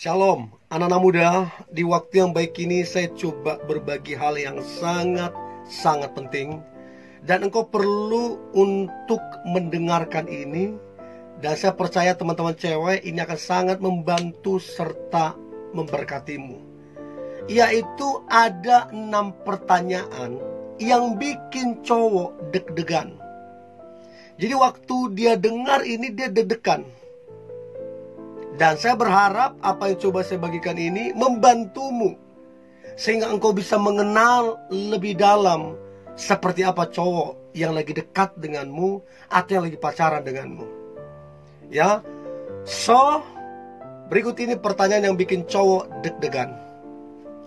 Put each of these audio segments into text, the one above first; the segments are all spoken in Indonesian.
Shalom, anak-anak muda. Di waktu yang baik ini saya coba berbagi hal yang sangat penting, dan engkau perlu untuk mendengarkan ini. Dan saya percaya teman-teman cewek ini akan sangat membantu serta memberkatimu. Yaitu ada 6 pertanyaan yang bikin cowok deg-degan. Jadi waktu dia dengar ini dia deg-degan. Dan saya berharap apa yang coba saya bagikan ini membantumu, sehingga engkau bisa mengenal lebih dalam seperti apa cowok yang lagi dekat denganmu atau yang lagi pacaran denganmu. Ya, so berikut ini pertanyaan yang bikin cowok deg-degan.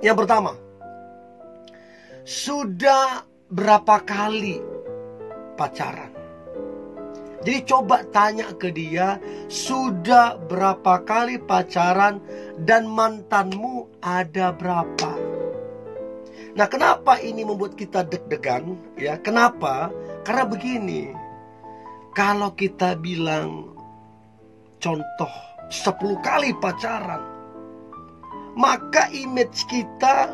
Yang pertama, sudah berapa kali pacaran? Jadi coba tanya ke dia, sudah berapa kali pacaran dan mantanmu ada berapa? Nah, kenapa ini membuat kita deg-degan? Ya, kenapa? Karena begini. Kalau kita bilang contoh 10 kali pacaran, maka image kita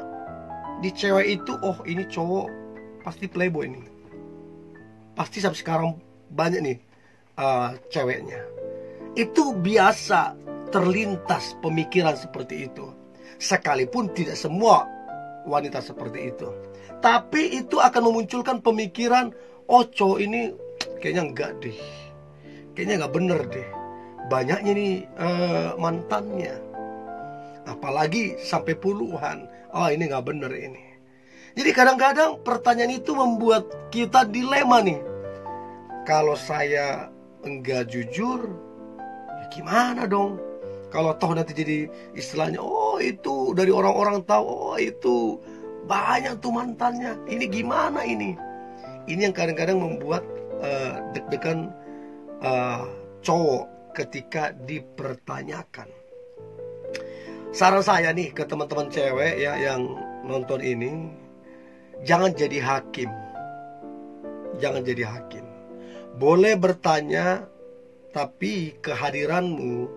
di cewek itu, oh ini cowok pasti playboy nih. Pasti sampai sekarang banyak nih ceweknya. Itu biasa terlintas pemikiran seperti itu. Sekalipun tidak semua wanita seperti itu, tapi itu akan memunculkan pemikiran, oh cowok ini kayaknya enggak deh, kayaknya enggak bener deh, banyaknya nih mantannya, apalagi sampai puluhan. Oh ini enggak bener ini. Jadi kadang-kadang pertanyaan itu membuat kita dilema nih. Kalau saya enggak jujur, ya gimana dong? Kalau toh nanti jadi istilahnya, oh itu dari orang-orang tahu, oh itu banyak tuh mantannya. Ini gimana ini? Ini yang kadang-kadang membuat deg-degan cowok ketika dipertanyakan. Saran saya nih ke teman-teman cewek ya yang nonton ini, jangan jadi hakim. Jangan jadi hakim. Boleh bertanya, tapi kehadiranmu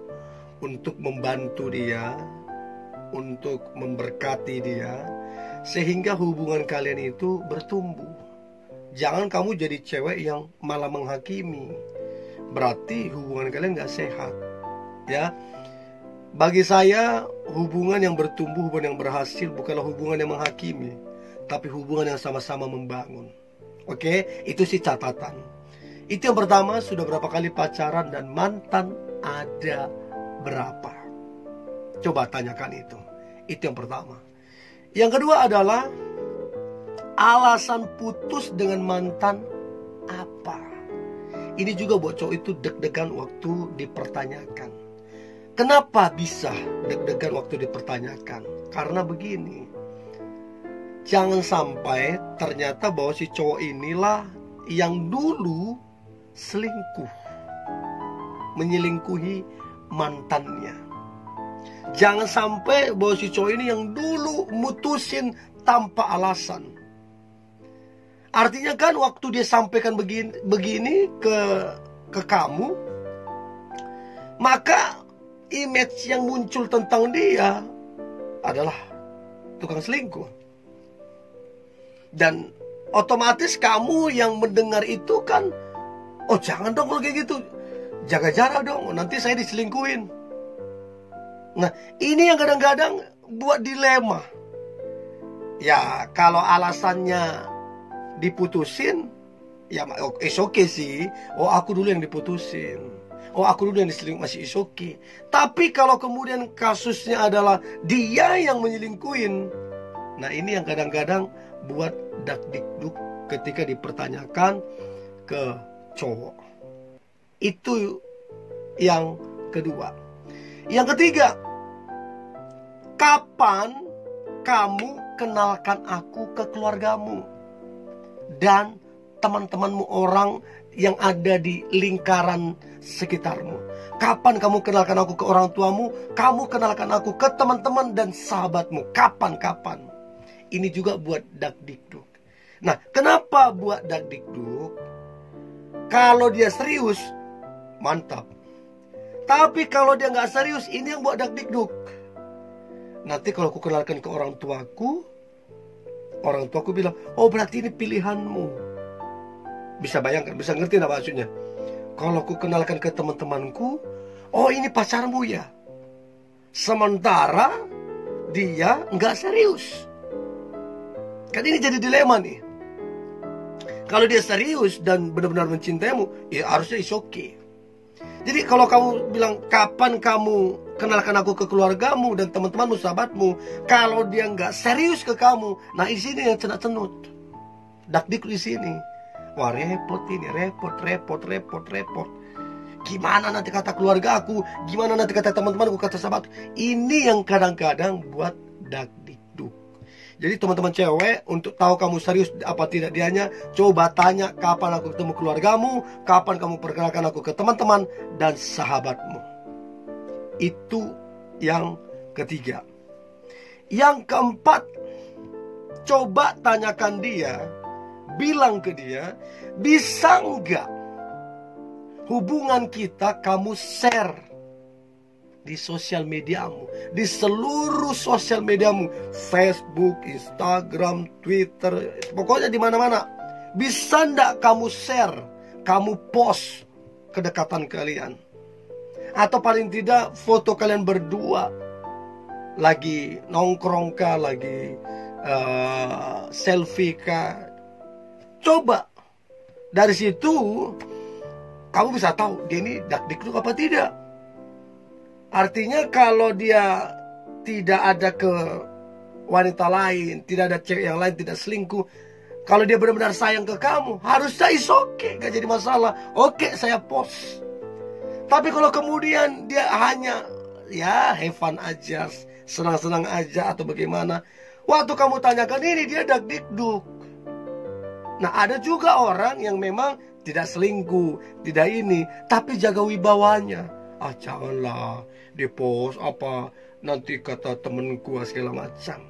untuk membantu dia, untuk memberkati dia, sehingga hubungan kalian itu bertumbuh. Jangan kamu jadi cewek yang malah menghakimi. Berarti hubungan kalian gak sehat. Ya, bagi saya hubungan yang bertumbuh, hubungan yang berhasil bukanlah hubungan yang menghakimi, tapi hubungan yang sama-sama membangun. Oke, itu sih catatan. Itu yang pertama, sudah berapa kali pacaran dan mantan ada berapa? Coba tanyakan itu. Itu yang pertama. Yang kedua adalah alasan putus dengan mantan apa? Ini juga buat cowok itu deg-degan waktu dipertanyakan. Kenapa bisa deg-degan waktu dipertanyakan? Karena begini. Jangan sampai ternyata bahwa si cowok inilah yang dulu selingkuh, menyelingkuhi mantannya. Jangan sampai bahwa si cowok ini yang dulu mutusin tanpa alasan. Artinya kan waktu dia sampaikan begini ke kamu, maka image yang muncul tentang dia adalah tukang selingkuh. Dan otomatis kamu yang mendengar itu kan, oh jangan dong kalau kayak gitu, jaga jarak dong, nanti saya diselingkuhin. Nah ini yang kadang-kadang buat dilema. Ya kalau alasannya diputusin, ya it's okay sih. Oh aku dulu yang diputusin, oh aku dulu yang diselingkuhin, masih it's okay. Tapi kalau kemudian kasusnya adalah dia yang menyelingkuhin, nah ini yang kadang-kadang buat dak-dikduk ketika dipertanyakan ke cowok. Itu yang kedua. Yang ketiga, kapan kamu kenalkan aku ke keluargamu dan teman-temanmu, orang yang ada di lingkaran sekitarmu? Kapan kamu kenalkan aku ke orang tuamu? Kamu kenalkan aku ke teman-teman dan sahabatmu? Kapan? Ini juga buat dak-dikduk. Nah, kenapa buat dak-dikduk? Kalau dia serius, mantap. Tapi kalau dia nggak serius, ini yang buat dak-dikduk. Nanti kalau aku kenalkan ke orang tuaku bilang, oh berarti ini pilihanmu. Bisa bayangkan, bisa ngerti nggak maksudnya? Kalau aku kenalkan ke teman-temanku, oh ini pacarmu ya. Sementara dia nggak serius. Kan ini jadi dilema nih. Kalau dia serius dan benar-benar mencintaimu, ya harusnya is okay. Jadi kalau kamu bilang, kapan kamu kenalkan aku ke keluargamu dan teman-temanmu, sahabatmu, kalau dia nggak serius ke kamu, nah di sini yang cenut-cenut, dakdikduk di sini. Wah repot ini, repot. Gimana nanti kata keluarga aku, gimana nanti kata teman-temanku, kata sahabatku. Ini yang kadang-kadang buat dakdikduk. Jadi teman-teman cewek, untuk tahu kamu serius apa tidak dianya, coba tanya kapan aku ketemu keluargamu, kapan kamu perkenalkan aku ke teman-teman dan sahabatmu. Itu yang ketiga. Yang keempat, coba tanyakan dia, bilang ke dia, bisa nggak hubungan kita kamu share di sosial mediamu, di seluruh sosial mediamu, Facebook, Instagram, Twitter, pokoknya di mana-mana. Bisa nggak kamu share, kamu post kedekatan kalian, atau paling tidak foto kalian berdua lagi nongkrong kah, lagi selfie kah. Coba dari situ kamu bisa tahu dia ini dakdikduk apa tidak. Artinya kalau dia tidak ada ke wanita lain, tidak ada cewek yang lain, tidak selingkuh, kalau dia benar-benar sayang ke kamu, harusnya is okay, gak jadi masalah. Oke, saya post. Tapi kalau kemudian dia hanya ya have fun aja, senang-senang aja atau bagaimana, waktu kamu tanyakan ini dia dakdikduk. Nah ada juga orang yang memang tidak selingkuh, tidak ini, tapi jaga wibawanya. Ah janganlah di post apa, nanti kata temenku segala macam.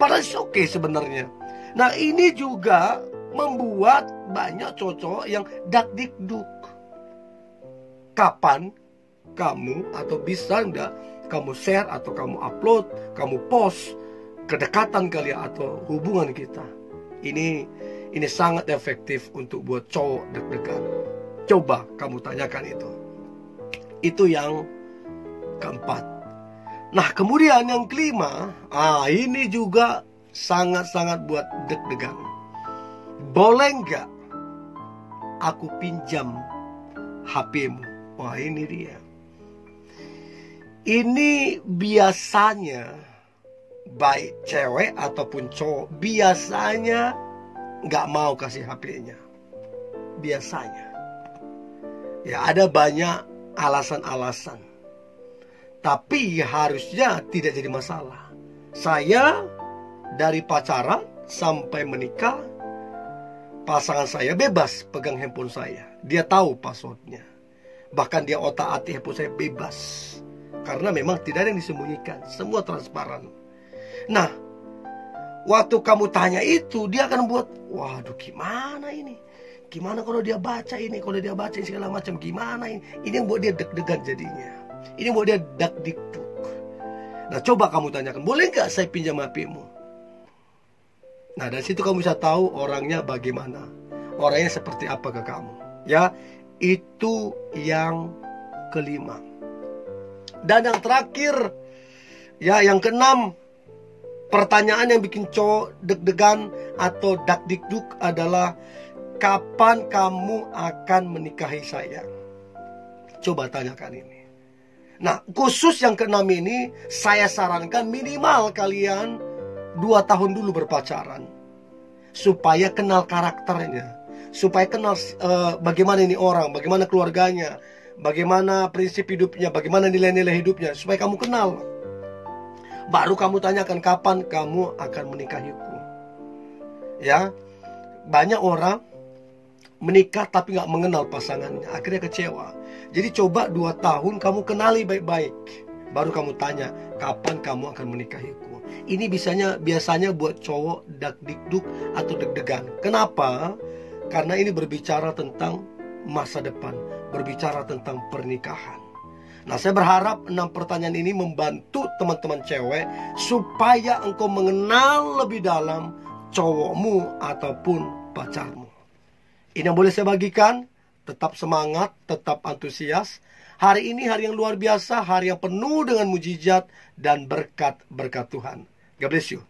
Padahal oke sebenarnya. Nah ini juga membuat banyak cowok yang dakdikduk. Kapan kamu atau bisa enggak kamu share atau kamu upload, kamu post kedekatan kalian atau hubungan kita. Ini sangat efektif untuk buat cowok deg-degan. Coba kamu tanyakan itu. Itu yang keempat. Nah kemudian yang kelima, ini juga sangat-sangat buat deg-degan. Boleh nggak aku pinjam HP-mu? Wah ini dia. Ini biasanya baik cewek ataupun cowok biasanya nggak mau kasih HP-nya. Biasanya. Ya ada banyak alasan-alasan. Tapi harusnya tidak jadi masalah. Saya dari pacaran sampai menikah, pasangan saya bebas pegang handphone saya. Dia tahu passwordnya. Bahkan dia otak-atik handphone saya bebas. Karena memang tidak ada yang disembunyikan. Semua transparan. Nah, waktu kamu tanya itu, dia akan buat, waduh gimana ini? Gimana kalau dia baca ini? Kalau dia baca segala macam, gimana ini? Ini yang buat dia deg-degan jadinya. Ini buat dia dakdikduk. Nah coba kamu tanyakan, boleh nggak saya pinjam HP-mu? Nah dari situ kamu bisa tahu orangnya bagaimana. Orangnya seperti apa ke kamu. Ya, itu yang kelima. Dan yang terakhir, ya yang keenam, pertanyaan yang bikin cowok deg-degan atau dakdikduk adalah, kapan kamu akan menikahi saya? Coba tanyakan ini. Nah khusus yang keenam ini, saya sarankan minimal kalian 2 tahun dulu berpacaran. Supaya kenal karakternya. Supaya kenal bagaimana ini orang, bagaimana keluarganya, bagaimana prinsip hidupnya, bagaimana nilai-nilai hidupnya. Supaya kamu kenal. Baru kamu tanyakan kapan kamu akan menikahiku. Ya, banyak orang menikah tapi gak mengenal pasangannya, akhirnya kecewa. Jadi coba 2 tahun kamu kenali baik-baik, baru kamu tanya kapan kamu akan menikahiku. Ini biasanya buat cowok dakdikduk atau deg-degan. Kenapa? Karena ini berbicara tentang masa depan, berbicara tentang pernikahan. Nah, saya berharap 6 pertanyaan ini membantu teman-teman cewek supaya engkau mengenal lebih dalam cowokmu ataupun pacarmu. Ini yang boleh saya bagikan. Tetap semangat, tetap antusias. Hari ini hari yang luar biasa, hari yang penuh dengan mujizat dan berkat-berkat Tuhan. God bless you.